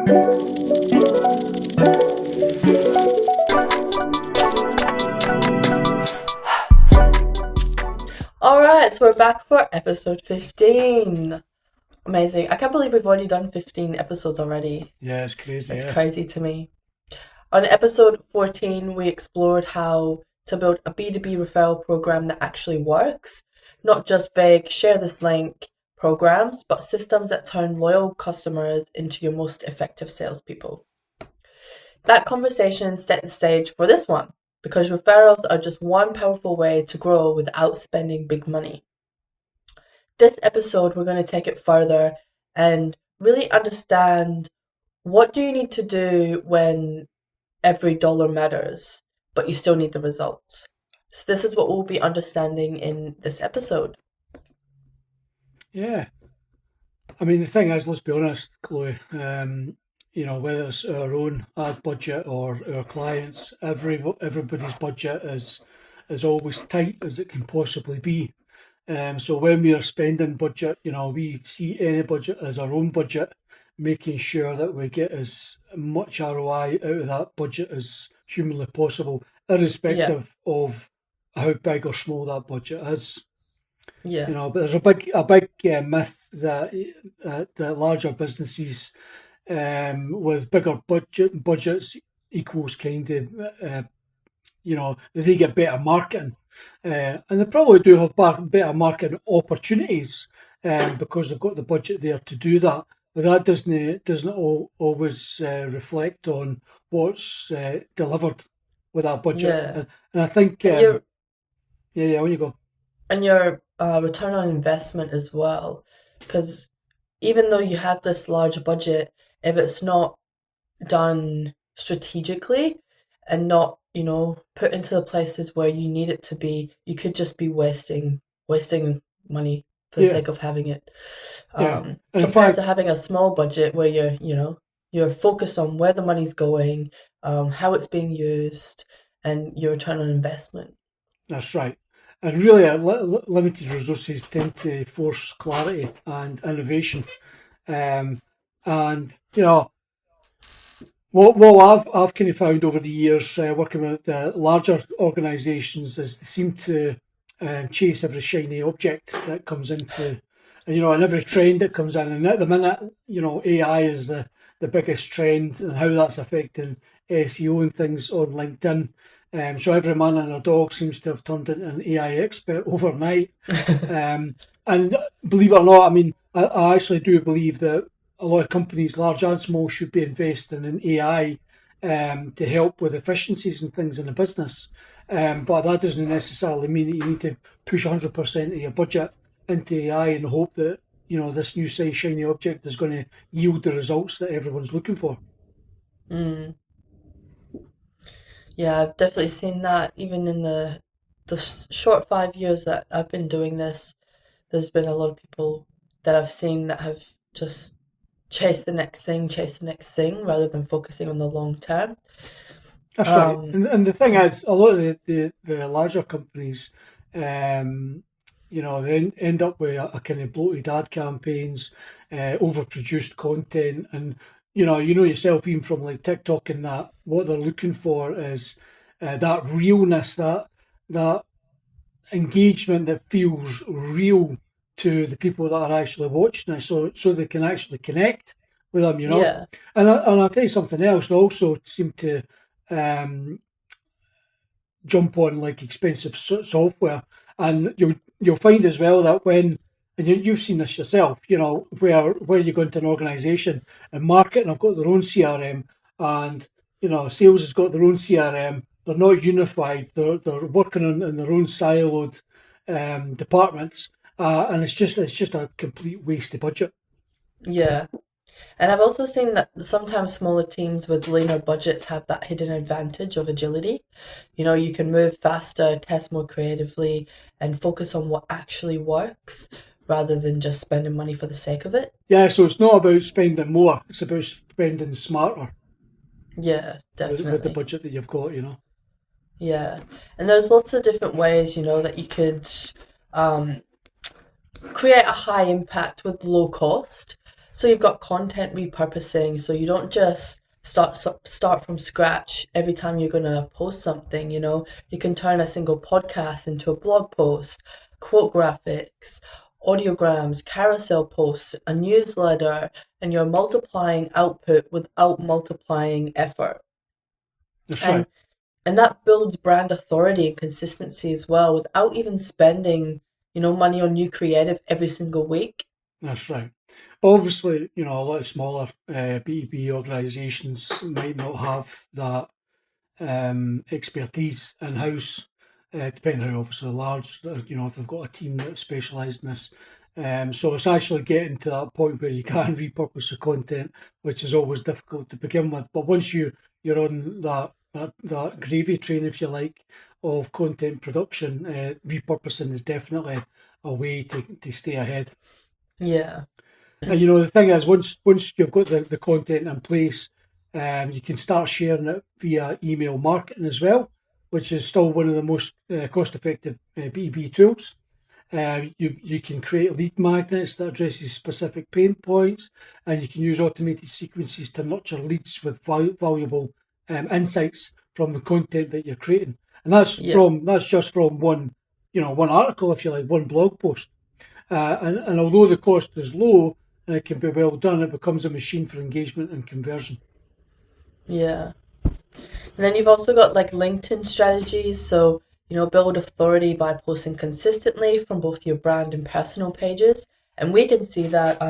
Alright, so we're back for episode 15. Amazing. I can't believe we've already done 15 episodes already. Yeah, it's crazy. It's Yeah. crazy to me. On episode 14, we explored how to build a B2B referral program that actually works, not just vague share this link programs, but systems that turn loyal customers into your most effective salespeople. That conversation set the stage for this one, because referrals are just one powerful way to grow without spending big money. This episode, we're going to take it further and really understand what do you need to do when every dollar matters, but you still need the results. So this is what we'll be understanding in this episode. Yeah. I mean, the thing is, let's be honest, Chloe, whether it's our own ad budget or our clients, everybody's budget is always tight as it can possibly be. So when we are spending budget, we see any budget as our own budget, making sure that we get as much ROI out of that budget as humanly possible, irrespective of how big or small that budget is. Yeah. But there's a big myth that larger businesses with bigger budgets equals kind of they get better marketing, and they probably do have better marketing opportunities because they've got the budget there to do that. But that doesn't always reflect on what's delivered with that budget. Yeah. And I think when you go. And your return on investment as well, because even though you have this large budget, if it's not done strategically and not put into the places where you need it to be, you could just be wasting money for the sake of having it. Compared to having a small budget where you're focused on where the money's going, how it's being used, and your return on investment. That's right. And really, limited resources tend to force clarity and innovation. What I've kind of found over the years working with the larger organisations is they seem to chase every shiny object that comes into, and every trend that comes in. And at the minute, AI is the biggest trend and how that's affecting SEO and things on LinkedIn. So every man and their dog seems to have turned into an AI expert overnight. And believe it or not, I mean, I actually do believe that a lot of companies, large and small, should be investing in AI to help with efficiencies and things in the business. But that doesn't necessarily mean that you need to push 100% of your budget into AI and hope that this new shiny object is going to yield the results that everyone's looking for. Yeah, I've definitely seen that. Even in the short 5 years that I've been doing this, there's been a lot of people that I've seen that have just chased the next thing, rather than focusing on the long term. That's right. And the thing is, a lot of the larger companies, they end up with a kind of bloated ad campaigns, overproduced content, and you know yourself, even from like TikTok and that, what they're looking for is that realness, that engagement that feels real to the people that are actually watching it, so they can actually connect with them, Yeah. And I'll tell you something else. They also seem to jump on like expensive software, and you'll find as well that when, and you've seen this yourself, where you go into an organisation and marketing have got their own CRM, and sales has got their own CRM. They're not unified. They're working in their own siloed departments, and it's just a complete waste of budget. Yeah. And I've also seen that sometimes smaller teams with leaner budgets have that hidden advantage of agility. You can move faster, test more creatively, and focus on what actually works rather than just spending money for the sake of it. Yeah, so it's not about spending more, it's about spending smarter. Yeah, definitely. With the budget that you've got, Yeah. And there's lots of different ways, that you could create a high impact with low cost. So you've got content repurposing, so you don't just start from scratch every time you're gonna post something, you know. You can turn a single podcast into a blog post, quote graphics, audiograms, carousel posts, a newsletter, and you're multiplying output without multiplying effort. That's right. And and that builds brand authority and consistency as well without even spending, money on new creative every single week. That's right. Obviously, a lot of smaller B2B organisations might not have that expertise in house, depending how obviously large, if they've got a team that specialise in this. So it's actually getting to that point where you can repurpose the content, which is always difficult to begin with. But once you're on that gravy train, if you like, of content production, repurposing is definitely a way to stay ahead. Yeah. And the thing is, once you've got the content in place, you can start sharing it via email marketing as well, which is still one of the most cost-effective B2B tools. You can create lead magnets that addresses specific pain points, and you can use automated sequences to nurture leads with valuable insights from the content that you're creating. And Yeah. that's just from one article, if you like, one blog post. And although the cost is low and it can be well done, it becomes a machine for engagement and conversion. Yeah. And then you've also got like LinkedIn strategies. So, build authority by posting consistently from both your brand and personal pages. And we can see that.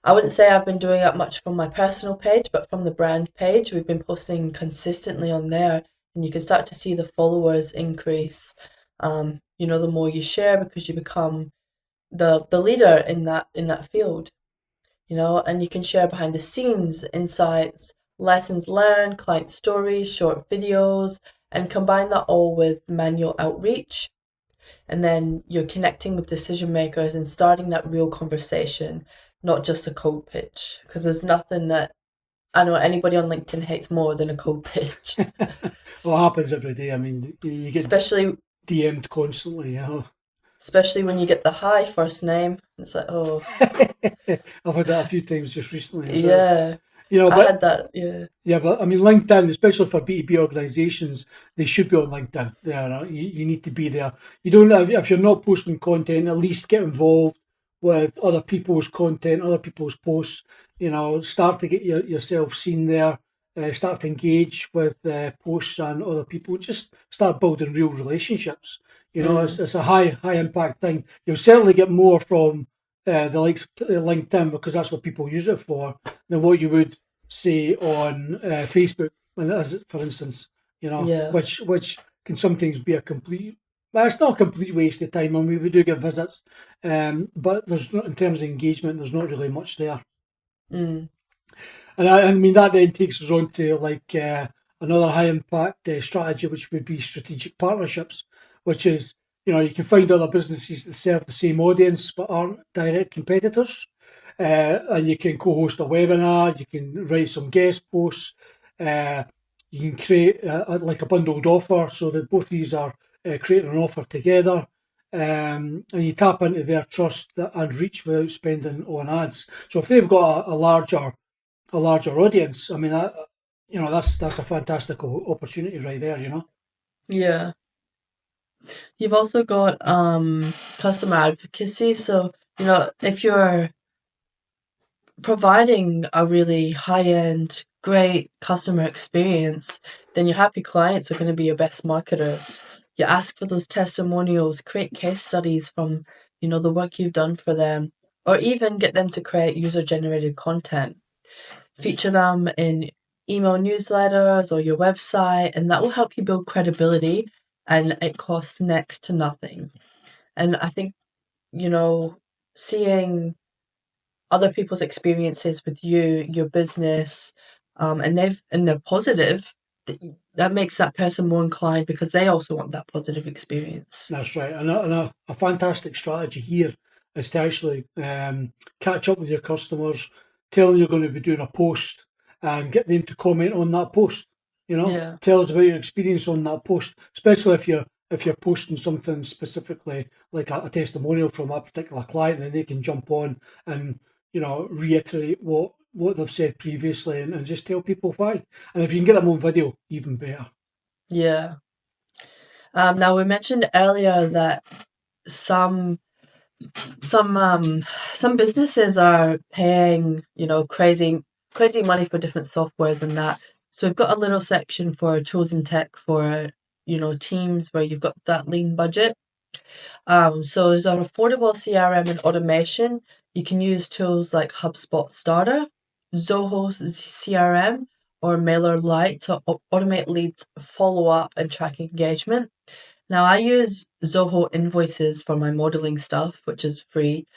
I wouldn't say I've been doing that much from my personal page, but from the brand page, we've been posting consistently on there. And you can start to see the followers increase. The more you share because you become the leader in that field. And you can share behind the scenes insights, lessons learned, client stories, short videos, and combine that all with manual outreach. And then you're connecting with decision makers and starting that real conversation, not just a cold pitch. Because there's nothing that I know anybody on LinkedIn hates more than a cold pitch, Well, it happens every day. I mean, you get especially DM'd constantly. especially when you get the hi first name. It's like, oh, I've had that a few times just recently as well. yeah, I But had that. Yeah, yeah, but I mean, LinkedIn, especially for B2B organizations, they should be on LinkedIn. Yeah, you need to be there. You don't if you're not posting content, at least get involved with other people's content, other people's posts. Start to get yourself seen there. Start to engage with posts and other people. Just start building real relationships. mm, It's a high impact thing. You'll certainly get more from the likes of LinkedIn because that's what people use it for than what you would say on Facebook, and as for instance, yeah, which can sometimes be a complete. Well, it's not a complete waste of time. I mean, we do get visits, but there's not in terms of engagement. There's not really much there. mm, And I mean, that then takes us on to like another high impact strategy, which would be strategic partnerships, which is, you can find other businesses that serve the same audience but aren't direct competitors. And you can co-host a webinar, you can write some guest posts, uh, you can create like a bundled offer so that both of these are creating an offer together. And you tap into their trust and reach without spending on ads. So if they've got a larger audience. I mean, that's a fantastic opportunity right there. yeah. You've also got customer advocacy. So, if you're providing a really high-end, great customer experience, then your happy clients are going to be your best marketers. You ask for those testimonials, create case studies from, the work you've done for them, or even get them to create user-generated content. Feature them in email newsletters or your website, and that will help you build credibility, and it costs next to nothing. And I think, seeing other people's experiences with you, your business, and they're positive, that makes that person more inclined because they also want that positive experience. That's right. And a fantastic strategy here is to actually catch up with your customers, tell them you're going to be doing a post and get them to comment on that post. Yeah, Tell us about your experience on that post, especially if you're posting something specifically like a testimonial from a particular client, then they can jump on and reiterate what they've said previously, and just tell people why. And if you can get them on video, even better. Yeah. Now we mentioned earlier that some some businesses are paying, crazy money for different softwares and that. So we've got a little section for chosen tech for, teams where you've got that lean budget. So there's an affordable CRM and automation. You can use tools like HubSpot Starter, Zoho CRM, or MailerLite to automate leads, follow up, and track engagement. Now I use Zoho Invoices for my modeling stuff, which is free.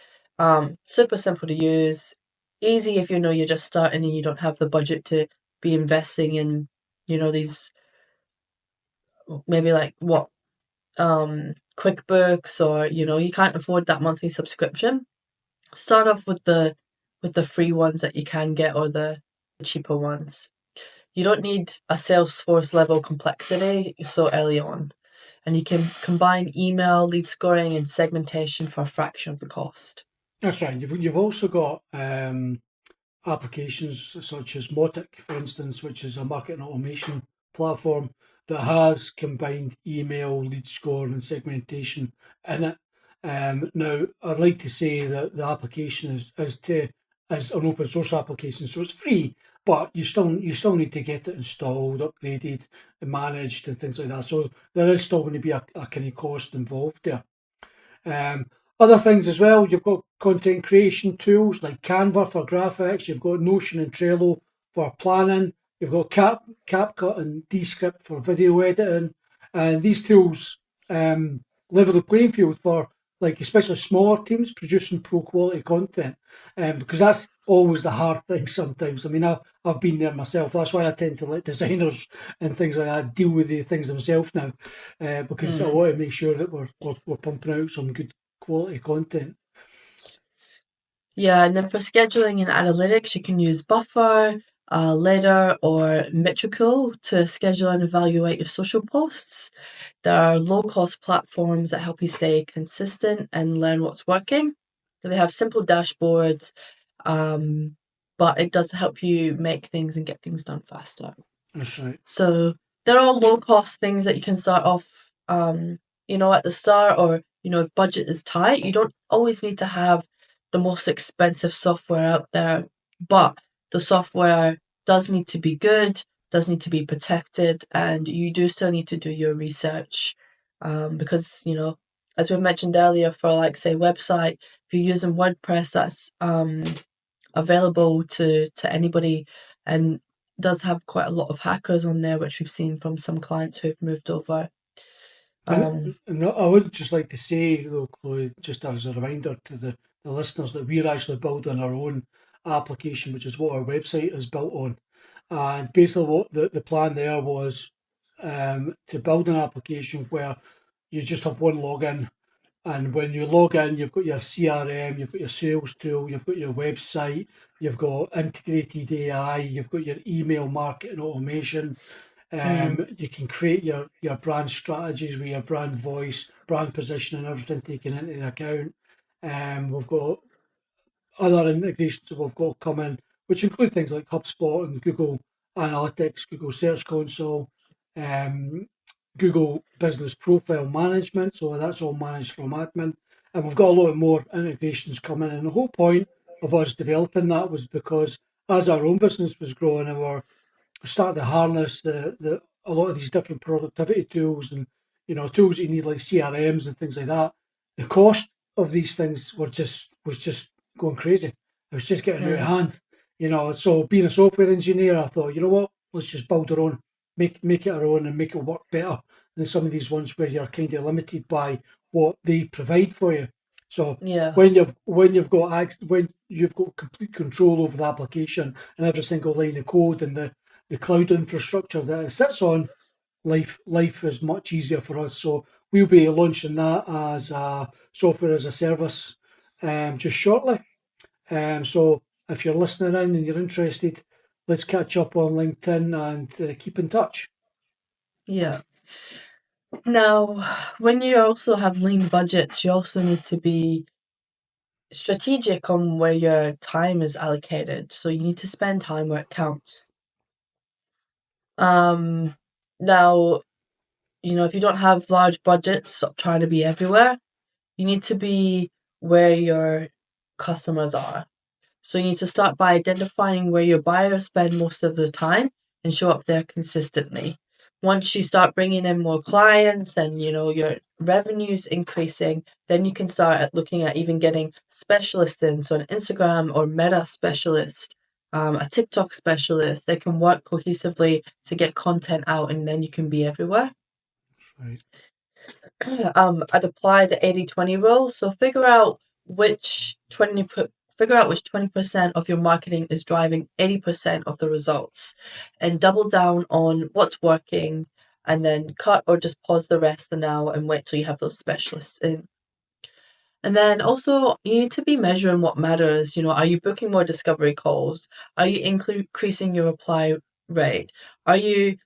Super simple to use, easy if you're just starting and you don't have the budget to be investing in, these maybe like what QuickBooks, or you can't afford that monthly subscription. Start off with the free ones that you can get, or the cheaper ones. You don't need a Salesforce level complexity so early on, and you can combine email, lead scoring, and segmentation for a fraction of the cost. That's right. You've also got applications such as Motic, for instance, which is a marketing automation platform that has combined email, lead scoring, and segmentation in it. Now, I'd like to say that the application is an open source application, so it's free, but you still need to get it installed, upgraded, and managed, and things like that. So there is still going to be a kind of cost involved there. Um, Other things as well, you've got content creation tools like Canva for graphics, you've got Notion and Trello for planning, you've got CapCut and Descript for video editing, and these tools level the playing field for like especially smaller teams producing pro quality content, because that's always the hard thing sometimes. I mean, I've been there myself. That's why I tend to let designers and things like that deal with the things themselves now, because I Mm. want to make sure that we're pumping out some good quality content. Yeah, and then for scheduling and analytics, you can use Buffer, Ladder, or Metrical to schedule and evaluate your social posts. There are low-cost platforms that help you stay consistent and learn what's working. So they have simple dashboards, but it does help you make things and get things done faster. That's right. So they're all low-cost things that you can start off, at the start, or if budget is tight, you don't always need to have the most expensive software out there, but the software does need to be good, does need to be protected, and you do still need to do your research, because as we've mentioned earlier, for like say website, if you're using WordPress, that's available to anybody, and does have quite a lot of hackers on there, which we've seen from some clients who've moved over. And, Um, and I would just like to say, though, Chloe, just as a reminder to the listeners, that we're actually building our own application, which is what our website is built on. And basically, what the plan there was to build an application where you just have one login. And when you log in, you've got your CRM, you've got your sales tool, you've got your website, you've got integrated AI, you've got your email marketing automation. mm, You can create your brand strategies with your brand voice, brand position, and everything taken into the account. We've got other integrations that we've got coming, which include things like HubSpot and Google Analytics, Google Search Console, um, Google Business Profile Management. So that's all managed from admin. And we've got a lot more integrations coming. And the whole point of us developing that was because as our own business was growing and we're starting to harness the a lot of these different productivity tools and tools that you need like CRMs and things like that. The cost of these things was just going crazy. It was just getting out of mm, hand. So being a software engineer, I thought, you know what, let's just build our own, make it our own, and make it work better than some of these ones where you're kind of limited by what they provide for you. So yeah, when you've got complete control over the application and every single line of code and the cloud infrastructure that it sits on, life is much easier for us. So we'll be launching that as a software as a service just shortly. So if you're listening in and you're interested, let's catch up on LinkedIn and keep in touch. yeah. Now, when you also have lean budgets, you also need to be strategic on where your time is allocated. So you need to spend time where it counts. Now, if you don't have large budgets, stop trying to be everywhere. You need to be where your customers are. So you need to start by identifying where your buyers spend most of the time and show up there consistently. Once you start bringing in more clients and your revenue's increasing, then you can start looking at even getting specialists in, so an Instagram or Meta specialist, a TikTok specialist. They can work cohesively to get content out, and then you can be everywhere. Right. I'd apply the 80-20 rule. So figure out which 20% of your marketing is driving 80% of the results, and double down on what's working, and then cut or just pause the rest for now and wait till you have those specialists in. And then also, you need to be measuring what matters. Are you booking more discovery calls? Are you increasing your reply rate? Are you,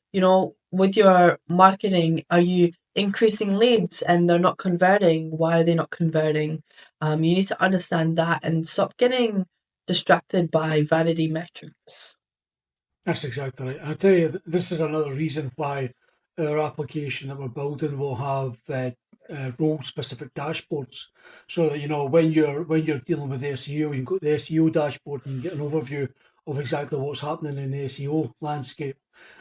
with your marketing, are you increasing leads and they're not converting? Why are they not converting? You need to understand that and stop getting distracted by vanity metrics. That's exactly right. I'll tell you, this is another reason why our application that we're building will have role-specific dashboards, so that when you're dealing with SEO, you've got the SEO dashboard and you get an overview of exactly what's happening in the SEO landscape.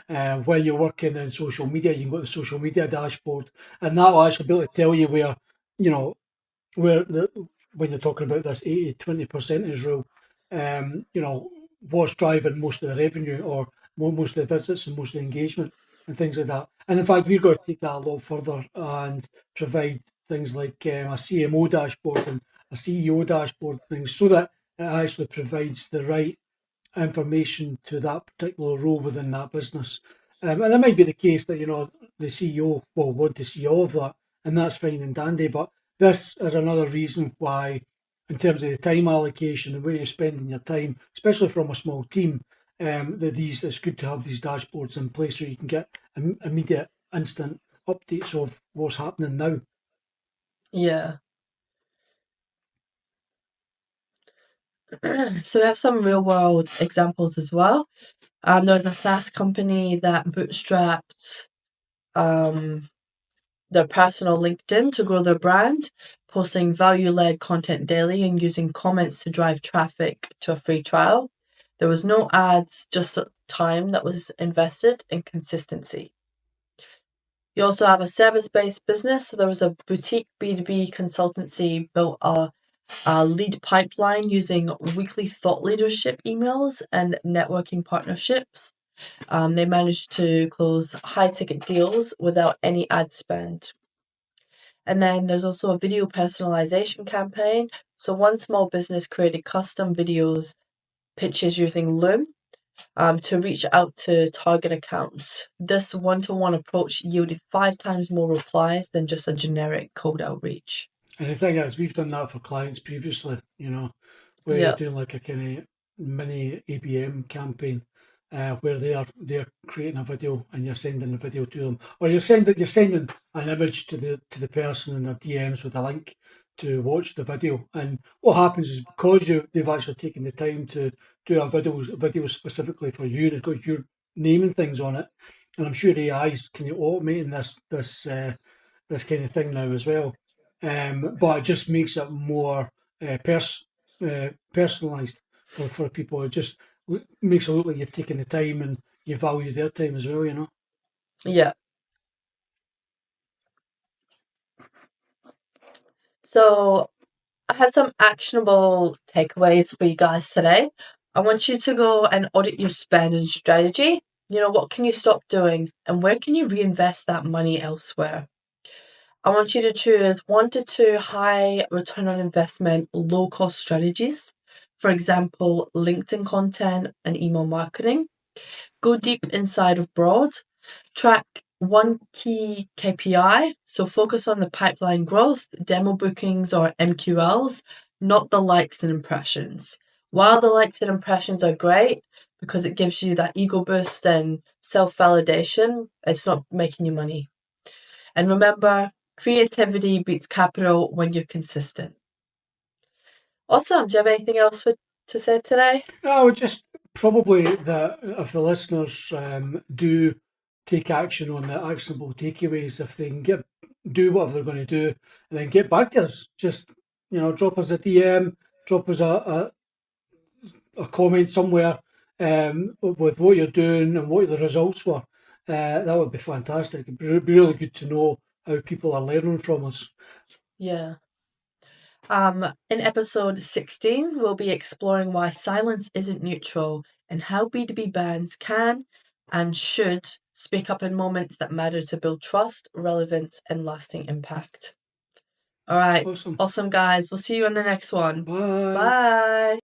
When you're working in social media, you've got the social media dashboard, and that will actually be able to tell you you know where when you're talking about this 80-20 percentage rule, what's driving most of the revenue or most of the visits and most of the engagement and things like that. And in fact, we're going to take that a lot further and provide things like a CMO dashboard and a CEO dashboard things, so that it actually provides the right information to that particular role within that business. And it might be the case that the CEO will want to see all of that, and that's fine and dandy. But this is another reason why, in terms of the time allocation and where you're spending your time, especially from a small team, that it's good to have these dashboards in place so you can get immediate, instant updates of what's happening now. Yeah. So we have some real world examples as well. There was a SaaS company that bootstrapped their personal LinkedIn to grow their brand, posting value-led content daily and using comments to drive traffic to a free trial. There was no ads, just time that was invested in consistency. You also have a service-based business. So there was a boutique B2B consultancy built a lead pipeline using weekly thought leadership emails and networking partnerships. They managed to close high-ticket deals without any ad spend. And then there's also a video personalization campaign. So one small business created custom videos pitches using Loom to reach out to target accounts. This one-to-one approach yielded 5 times more replies than just a generic cold outreach. And the thing is, we've done that for clients previously, where you're Yep. doing like a kind of mini ABM campaign, where they're creating a video and you're sending the video to them, or you're sending an image to the person in their DMs with a link to watch the video. And what happens is, because they've actually taken the time to do a video specifically for you, they've got your name and things on it, and I'm sure AI's kind of automating this kind of thing now as well. But it just makes it more personalised for people. It just makes it look like you've taken the time and you value their time as well. Yeah. So I have some actionable takeaways for you guys today. I want you to go and audit your spend and strategy. What can you stop doing and where can you reinvest that money elsewhere? I want you to choose 1 to 2 high return on investment, low cost strategies. For example, LinkedIn content and email marketing. Go deep inside of broad. Track one key KPI. So focus on the pipeline growth, demo bookings, or MQLs, not the likes and impressions. While the likes and impressions are great because it gives you that ego boost and self validation, it's not making you money. And remember, creativity beats capital when you're consistent. Awesome. Do you have anything else to say today? No, just probably that if the listeners do take action on the actionable takeaways, if they can do whatever they're going to do, and then get back to us, just drop us a DM, drop us a comment somewhere with what you're doing and what the results were. That would be fantastic. It'd be really good to know how people are learning from us. Yeah. In episode 16, we'll be exploring why silence isn't neutral and how B2B brands can and should speak up in moments that matter to build trust, relevance, and lasting impact. All right. Awesome. Awesome, guys. We'll see you in the next one. Bye. Bye.